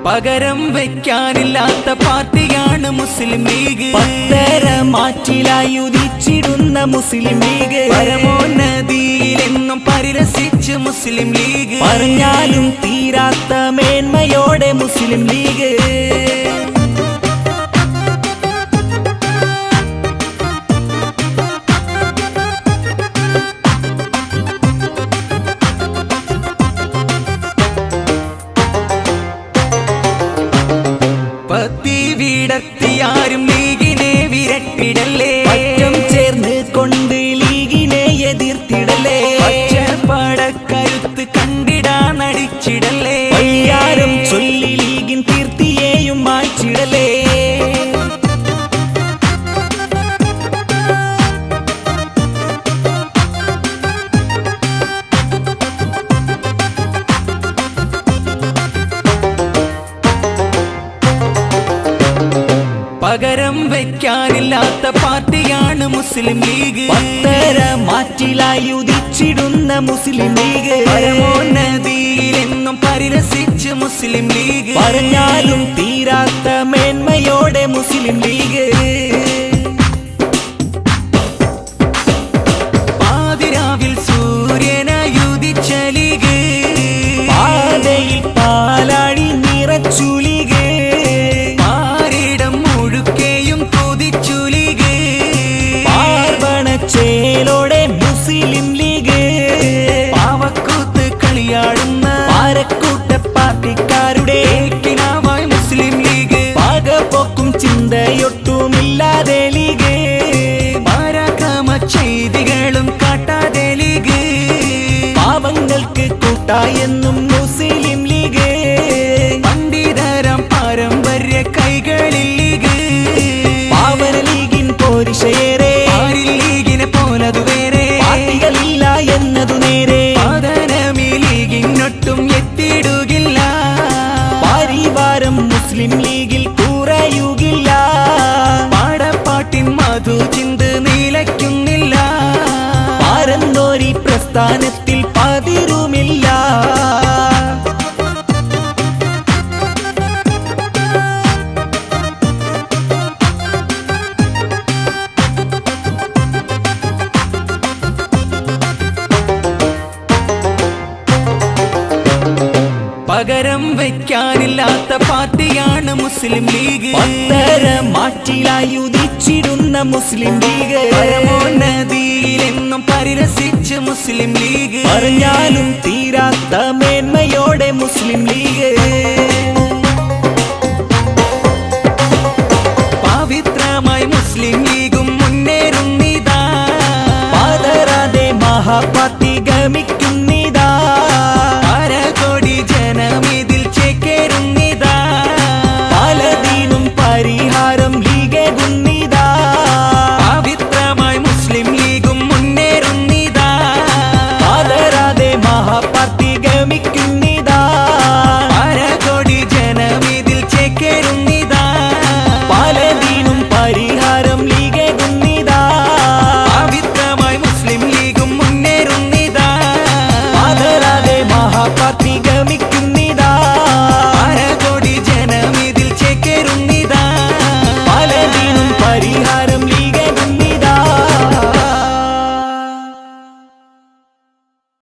പകരം വെക്കാനില്ലാത്ത പാർട്ടിയാണ് മുസ്ലിം ലീഗ്. പത്തര മാറ്റിലായി ഉദിച്ചിടുന്ന മുസ്ലിം ലീഗ്. പരമോന്നതിയിലെന്നും പരിരസിച്ച് മുസ്ലിം ലീഗ്. പറഞ്ഞാലും തീരാത്ത മേന്മയോടെ മുസ്ലിം ലീഗ്. പത്തി വിടർത്തിയാരും ലീഗിനെ വിരട്ടിടല്ലേ. പറ്റം ചേർന്ന് കൊണ്ട് ലീഗിനെ എതിർത്തിടല്ലേ. പടക്കരുത്ത് കണ്ടിടാ നടിച്ചിടല്ലേ. വയ്യാരം ചൊല്ലി ലീഗിൻ കീർത്തിയെയും മായ്ച്ചിടലേ. പകരം വെക്കാനില്ലാത്ത പാർട്ടിയാണ് മുസ്ലിം ലീഗ്. പത്തര മാറ്റിലായി ഉദിച്ചിടുന്ന മുസ്ലിം ലീഗ്. പരമോന്നതിയിലെന്നും പരിരസിച്ച് മുസ്ലിം ലീഗ്. പറഞ്ഞാലും തീരാത്ത മേന്മയോടെ മുസ്ലിം ലീഗ്. പാതിരാവിൽ സൂര്യനായുദിച്ച ലീഗ്. പാതയിൽ പാലാഴി നിറച്ചു ലീഗ്. ചേലോടെ മുസ്ലിം ലീഗ്. പാവക്കൂത്ത് കളിയാടുന്ന പാരക്കൂട്ട പാർട്ടിക്കാരുടെ കിനാവായി മുസ്ലിം ലീഗ്. പാകപ്പോക്കും ചിന്തയൊട്ടുമില്ലാതെ ലീഗ്. പരാക്രമ ചെയ്തികളും കാട്ടാതെ ലീഗ്. പാവങ്ങൾക്ക് കൂട്ടായെന്നും മുസ്ലിം ലീഗ്. പണ്ഡിതരം പാരമ്പര്യ കൈകളിൽ ലീഗ്. പാവന ലീഗിൻ പോരിശയേറെ പാർട്ടികളില്ല എന്നതു നേരെ. പതനമീ ലീഗിനൊട്ടും എത്തിയിടുകില്ല. പരിവാരം മുസ്ലിം ലീഗിൽ കുറയുകില്ല. പാടപ്പാട്ടിൻ മധു ചിന്ത് നിലയ്ക്കുന്നില്ല. പാരന്തോരി പ്രസ്ഥാനത്തിൽ പതിരുമില്ല. പകരം വെക്കാനില്ലാത്ത പാർട്ടിയാണ് മുസ്ലിം ലീഗ്. പത്തര മാറ്റിലായി ഉദിച്ചിടുന്ന മുസ്ലിം ലീഗ്. പരമോന്നതിയിലെന്നും പരിരസിച്ച് മുസ്ലിം ലീഗ്. പറഞ്ഞാലും തീരാത്ത മേന്മയോടെ മുസ്ലിം ലീഗ്.